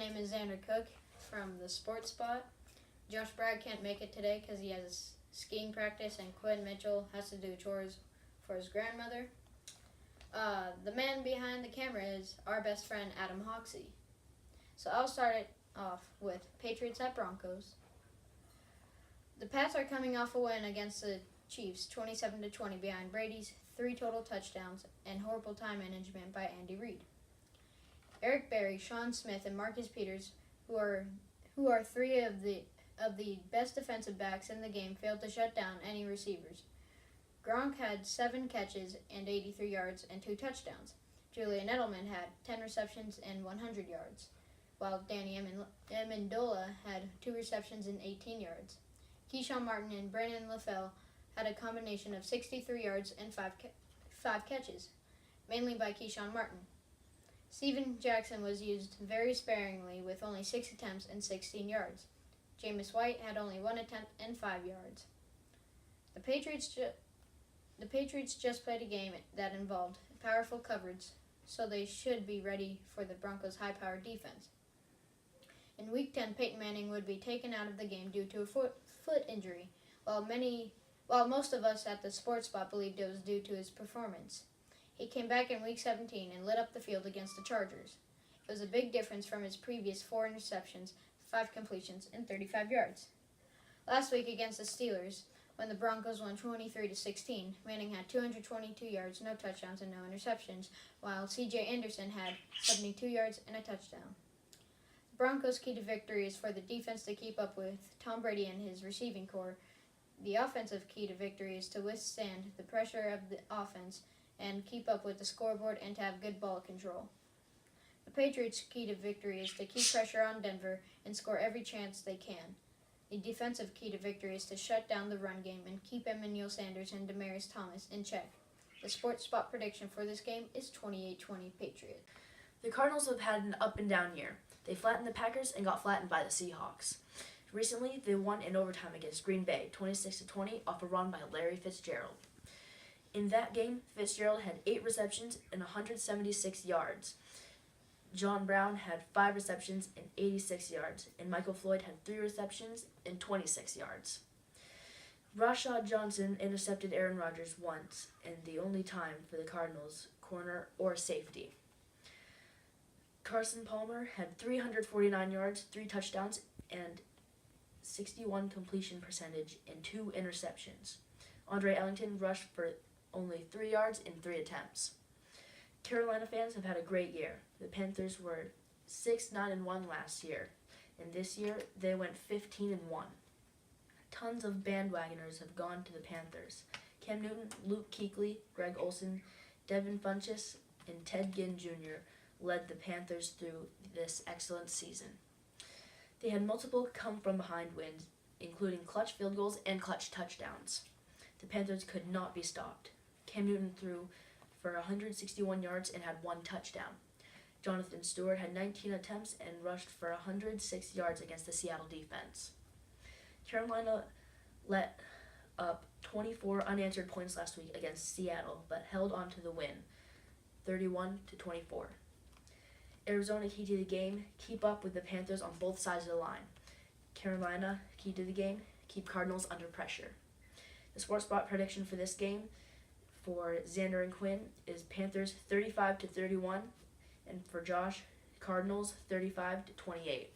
name is Xander Cook from the Sports Spot. Josh Bragg can't make it today because he has skiing practice, and Quinn Mitchell has to do chores for his grandmother. The man behind the camera is our best friend, Adam Hoxie. So I'll start it off with Patriots at Broncos. The Pats are coming off a win against the Chiefs, 27-20, behind Brady's 3 total touchdowns and horrible time management by Andy Reid. Eric Berry, Sean Smith, and Marcus Peters, who are 3 of the best defensive backs in the game, failed to shut down any receivers. Gronk had 7 catches and 83 yards and 2 touchdowns. Julian Edelman had 10 receptions and 100 yards, while Danny Amendola had 2 receptions and 18 yards. Keyshawn Martin and Brandon LaFell had a combination of 63 yards and 5 catches, mainly by Keyshawn Martin. Steven Jackson was used very sparingly with only 6 attempts and 16 yards. Jameis White had only 1 attempt and 5 yards. The Patriots just played a game that involved powerful coverage, so they should be ready for the Broncos' high-powered defense. In Week 10, Peyton Manning would be taken out of the game due to a foot injury, while most of us at the Sports Spot believed it was due to his performance. He came back in Week 17 and lit up the field against the Chargers. It was a big difference from his previous 4 interceptions, 5 completions, and 35 yards. Last week against the Steelers, when the Broncos won 23-16, Manning had 222 yards, no touchdowns, and no interceptions, while C.J. Anderson had 72 yards and a touchdown. The Broncos' key to victory is for the defense to keep up with Tom Brady and his receiving corps. The offensive key to victory is to withstand the pressure of the offense and keep up with the scoreboard and to have good ball control. The Patriots' key to victory is to keep pressure on Denver and score every chance they can. The defensive key to victory is to shut down the run game and keep Emmanuel Sanders and Demaryius Thomas in check. The Sports Spot prediction for this game is 28-20 Patriots. The Cardinals have had an up-and-down year. They flattened the Packers and got flattened by the Seahawks. Recently, they won in overtime against Green Bay, 26-20, off a run by Larry Fitzgerald. In that game, Fitzgerald had 8 receptions and 176 yards. John Brown had 5 receptions and 86 yards, and Michael Floyd had 3 receptions and 26 yards. Rashad Johnson intercepted Aaron Rodgers once, and the only time for the Cardinals, corner or safety. Carson Palmer had 349 yards, 3 touchdowns, and 61 completion percentage and 2 interceptions. Andre Ellington rushed for only 3 yards in 3 attempts. Carolina fans have had a great year. The Panthers were 6-9-1 last year, and this year they went 15-1. Tons of bandwagoners have gone to the Panthers. Cam Newton, Luke Kuechly, Greg Olsen, Devin Funchess, and Ted Ginn Jr. led the Panthers through this excellent season. They had multiple come-from-behind wins, including clutch field goals and clutch touchdowns. The Panthers could not be stopped. Cam Newton threw for 161 yards and had 1 touchdown. Jonathan Stewart had 19 attempts and rushed for 106 yards against the Seattle defense. Carolina let up 24 unanswered points last week against Seattle, but held on to the win, 31-24. Arizona, key to the game, keep up with the Panthers on both sides of the line. Carolina, key to the game, keep Cardinals under pressure. The Sports Spot prediction for this game for Xander and Quinn is Panthers 35-31, and for Josh, Cardinals 35-28.